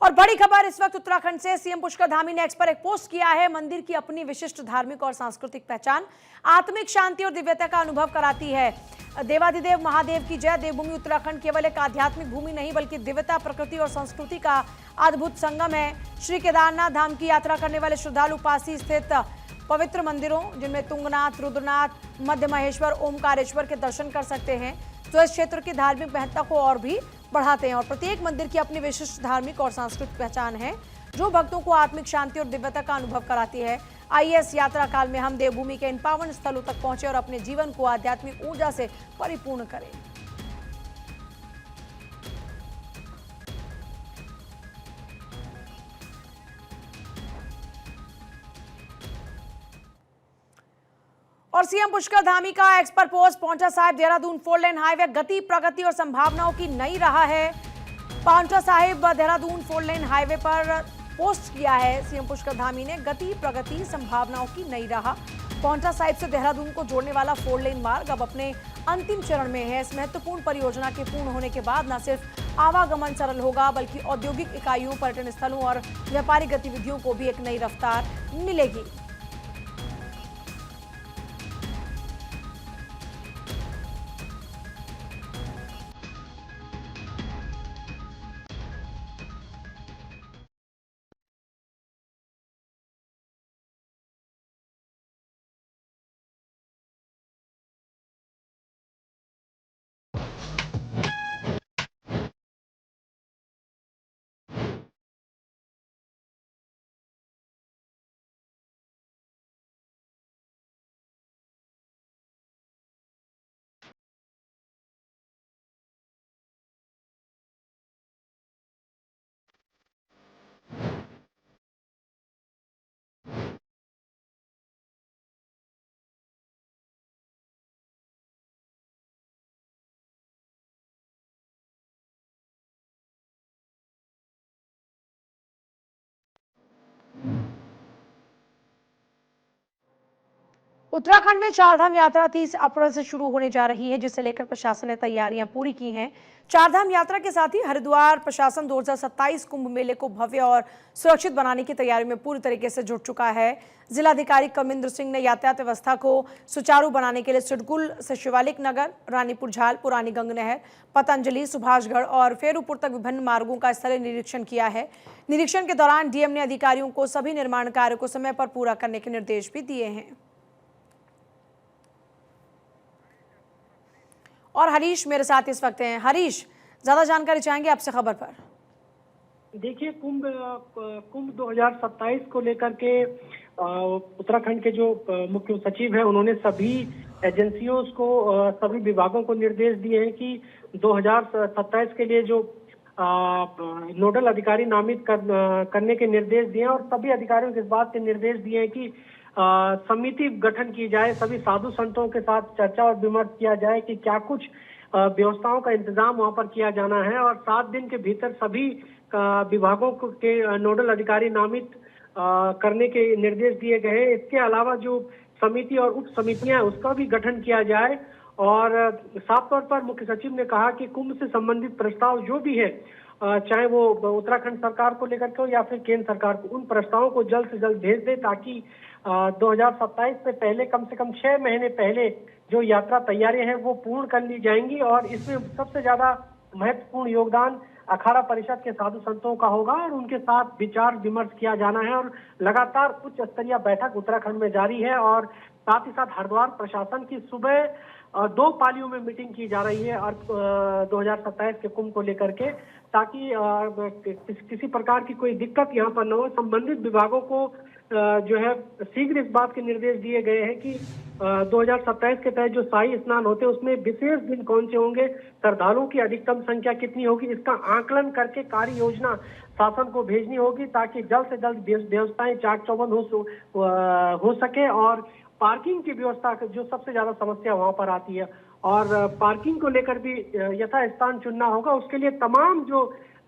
और बड़ी खबर इस वक्त उत्तराखंड से। सीएम पुष्कर धामी ने एक्स पर एक पोस्ट किया है। मंदिर की अपनी विशिष्ट धार्मिक और सांस्कृतिक पहचान आत्मिक शांति और दिव्यता का अनुभव कराती है। देवाधिदेव महादेव की जय। देवभूमि उत्तराखंड केवल एक आध्यात्मिक भूमि नहीं बल्कि दिव्यता, प्रकृति और संस्कृति का अद्भुत संगम है। श्री केदारनाथ धाम की यात्रा करने वाले श्रद्धालु पास ही स्थित पवित्र मंदिरों जिनमें तुंगनाथ, रुद्रनाथ, मध्य महेश्वर, ओमकारेश्वर के दर्शन कर सकते हैं, जो इस क्षेत्र की धार्मिक महत्ता को और भी बढ़ाते हैं। और प्रत्येक मंदिर की अपनी विशिष्ट धार्मिक और सांस्कृतिक पहचान है, जो भक्तों को आत्मिक शांति और दिव्यता का अनुभव कराती है। आइए इस यात्रा काल में हम देवभूमि के इन पावन स्थलों तक पहुंचे और अपने जीवन को आध्यात्मिक ऊर्जा से परिपूर्ण करें। और सीएम पुष्कर धामी का एक्स पर post. Paonta Sahib Dehradun 4 lane highway गति, प्रगति और संभावनाओं की नई राह है। पांवटा साहिब देहरादून 4 लेन हाईवे पर पोस्ट किया है सीएम पुष्कर धामी ने। गति, प्रगति, संभावनाओं की नई राह। पांवटा साहिब से देहरादून को जोड़ने वाला 4 लेन मार्ग अब अपने अंतिम चरण में है। इस महत्वपूर्ण परियोजना के पूर्ण होने के बाद न सिर्फ आवागमन सरल होगा बल्कि औद्योगिक इकाइयों, पर्यटन स्थलों और व्यापारिक गतिविधियों को भी एक नई रफ्तार मिलेगी। उत्तराखंड में चारधाम यात्रा 30 अप्रैल से शुरू होने जा रही है, जिसे लेकर प्रशासन ने तैयारियां पूरी की हैं। चारधाम यात्रा के साथ ही हरिद्वार प्रशासन 2027 कुंभ मेले को भव्य और सुरक्षित बनाने की तैयारी में पूरी तरीके से जुट चुका है। जिलाधिकारी कमिंद्र सिंह ने यातायात व्यवस्था को सुचारू बनाने के लिए सिडकुल से शिवालिक नगर, रानीपुर झाल, पुरानी गंग नहर, पतंजलि, सुभाषगढ़ और फेरूपुर तक विभिन्न मार्गों का स्थलीय निरीक्षण किया है। निरीक्षण के दौरान डीएम ने अधिकारियों को सभी निर्माण कार्यों को समय पर पूरा करने के निर्देश भी दिए हैं। और हरीश मेरे साथ इस वक्त हैं। हरीश, ज्यादा जानकारी चाहेंगे आपसे खबर पर। देखिए, कुंभ 2027 को लेकर के उत्तराखंड के जो मुख्य सचिव हैं, उन्होंने सभी एजेंसियों को, सभी विभागों को निर्देश दिए हैं कि 2027 के लिए जो नोडल अधिकारी नामित करने के निर्देश दिए हैं और सभी अधिकारियों को इस बात के निर्देश दिए हैं कि समिति गठन की जाए, सभी साधु संतों के साथ चर्चा और विमर्श किया जाए कि क्या कुछ व्यवस्थाओं का इंतजाम वहां पर किया जाना है और 7 दिन के भीतर सभी विभागों के नोडल अधिकारी नामित करने के निर्देश दिए गए हैं। इसके अलावा जो समिति और उप समितियां हैं उसका भी गठन किया जाए और साफ तौर पर मुख्य सचिव ने कहा कि कुंभ से संबंधित प्रस्ताव जो भी है, चाहे वो उत्तराखंड सरकार को लेकर के हो या फिर केंद्र सरकार को, उन प्रस्तावों को जल्द से जल्द भेज दे ताकि 2027 से पहले कम से कम 6 महीने पहले जो यात्रा तैयारियां हैं वो पूर्ण कर ली जाएंगी। और इसमें सबसे ज्यादा महत्वपूर्ण योगदान अखाड़ा परिषद के साधु संतों का होगा और उनके साथ विचार विमर्श किया जाना है। और लगातार उच्च स्तरीय बैठक उत्तराखंड में जारी है और साथ ही साथ हरिद्वार प्रशासन की सुबह 2 पालियों में मीटिंग की जा रही है और 2027 के कुंभ को लेकर के, ताकि किसी प्रकार की कोई दिक्कत यहाँ पर न हो। संबंधित विभागों को जो है शीघ्र इस बात के निर्देश दिए गए हैं कि 2027 के तहत जो शाही स्नान होते हैं उसमें विशेष दिन कौन से होंगे, श्रद्धालुओं की अधिकतम संख्या कितनी होगी, इसका आकलन करके कार्य योजना शासन को भेजनी होगी ताकि जल्द से जल्द व्यवस्थाएं चाक चौबंद हो सके। और पार्किंग की व्यवस्था जो सबसे ज्यादा समस्या वहां पर आती है और पार्किंग को लेकर भी यथास्थान चुनना होगा। उसके लिए तमाम जो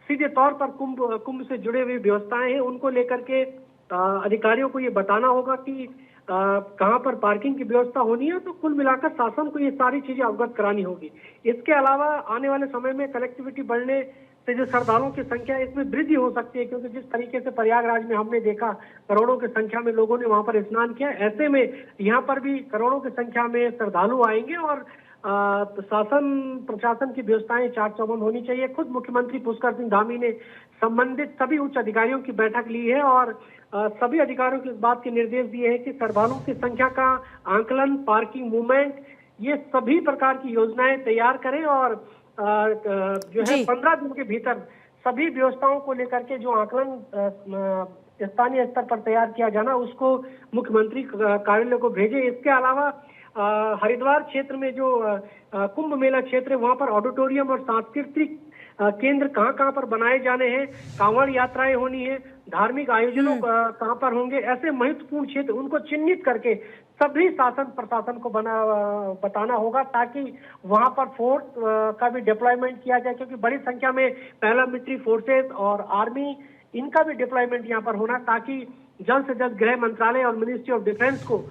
सीधे तौर पर कुंभ से जुड़े हुए व्यवस्थाएं हैं उनको लेकर के अधिकारियों को ये बताना होगा कि कहां पर पार्किंग की व्यवस्था होनी है। तो कुल मिलाकर शासन को ये सारी चीजें अवगत करानी होगी। इसके अलावा आने वाले समय में कनेक्टिविटी बढ़ने से जो श्रद्धालुओं की संख्या है इसमें वृद्धि हो सकती है, क्योंकि जिस तरीके से प्रयागराज में हमने देखा करोड़ों की संख्या में लोगों ने वहां पर स्नान किया, ऐसे में यहाँ पर भी करोड़ों की संख्या में श्रद्धालु आएंगे और शासन प्रशासन की व्यवस्थाएं चाक चौबंद होनी चाहिए। खुद मुख्यमंत्री पुष्कर सिंह धामी ने संबंधित सभी उच्च अधिकारियों की बैठक ली है और सभी अधिकारियों को इस बात के निर्देश दिए हैं कि श्रद्धालुओं की संख्या का आंकलन, पार्किंग मूवमेंट, ये सभी प्रकार की योजनाएं तैयार करें और जो है 15 दिन के भीतर सभी व्यवस्थाओं को लेकर के जो आकलन स्थानीय स्तर पर तैयार किया जाना उसको मुख्यमंत्री कार्यालय को भेजे। इसके अलावा हरिद्वार क्षेत्र में जो कुंभ मेला क्षेत्र है वहां पर ऑडिटोरियम और सांस्कृतिक केंद्र कहां कहां पर बनाए जाने हैं, कांवड़ यात्राएं होनी है, धार्मिक आयोजनों कहां पर होंगे, ऐसे महत्वपूर्ण क्षेत्र उनको चिन्हित करके सभी शासन प्रशासन को बताना होगा ताकि वहां पर फोर्स का भी डिप्लॉयमेंट किया जाए, क्योंकि बड़ी संख्या में पैरामिलिट्री फोर्सेस और आर्मी इनका भी डिप्लॉयमेंट यहाँ पर होना, ताकि जल्द से जल्द गृह मंत्रालय और मिनिस्ट्री ऑफ डिफेंस को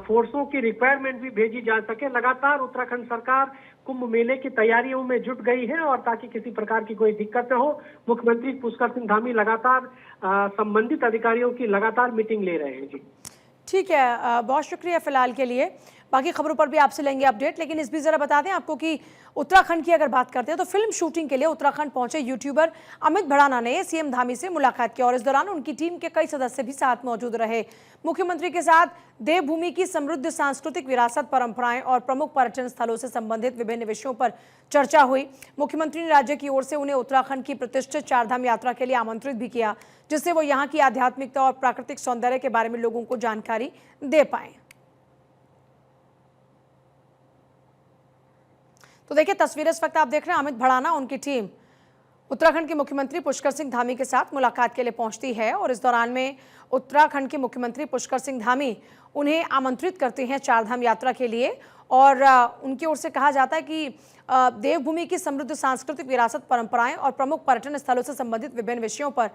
फोर्सों की रिक्वायरमेंट भी भेजी जा सके। लगातार उत्तराखंड सरकार कुंभ मेले की तैयारियों में जुट गई है और ताकि किसी प्रकार की कोई दिक्कत न हो, मुख्यमंत्री पुष्कर सिंह धामी लगातार संबंधित अधिकारियों की लगातार मीटिंग ले रहे हैं। जी ठीक है, बहुत शुक्रिया फिलहाल के लिए। बाकी खबरों पर भी आपसे लेंगे अपडेट, लेकिन इस भी जरा बता दें आपको कि उत्तराखंड की अगर बात करते हैं तो फिल्म शूटिंग के लिए उत्तराखंड पहुंचे यूट्यूबर अमित भड़ाना ने सीएम धामी से मुलाकात की और इस दौरान उनकी टीम के कई सदस्य भी साथ मौजूद रहे। मुख्यमंत्री के साथ देवभूमि की समृद्ध सांस्कृतिक विरासत, परंपराएं और प्रमुख पर्यटन स्थलों से संबंधित विभिन्न विषयों पर चर्चा हुई। मुख्यमंत्री ने राज्य की ओर से उन्हें उत्तराखंड की प्रतिष्ठित चारधाम यात्रा के लिए आमंत्रित भी किया, जिससे वो यहाँ की आध्यात्मिकता और प्राकृतिक सौंदर्य के बारे में लोगों को जानकारी दे पाए। तो देखिए तस्वीरें इस वक्त आप देख रहे हैं, अमित भड़ाना उनकी टीम उत्तराखंड के मुख्यमंत्री पुष्कर सिंह धामी के साथ मुलाकात के लिए पहुंचती है और इस दौरान में उत्तराखंड के मुख्यमंत्री पुष्कर सिंह धामी उन्हें आमंत्रित करते हैं चारधाम यात्रा के लिए और उनकी ओर से कहा जाता है कि देवभूमि की समृद्ध सांस्कृतिक विरासत, परंपराएं और प्रमुख पर्यटन स्थलों से संबंधित विभिन्न विषयों पर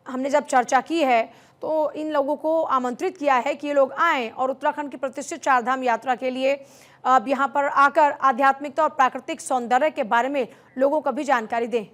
हमने जब चर्चा की है तो इन लोगों को आमंत्रित किया है कि ये लोग आएँ और उत्तराखंड की प्रतिष्ठित चारधाम यात्रा के लिए अब यहाँ पर आकर आध्यात्मिकता और प्राकृतिक सौंदर्य के बारे में लोगों को भी जानकारी दें।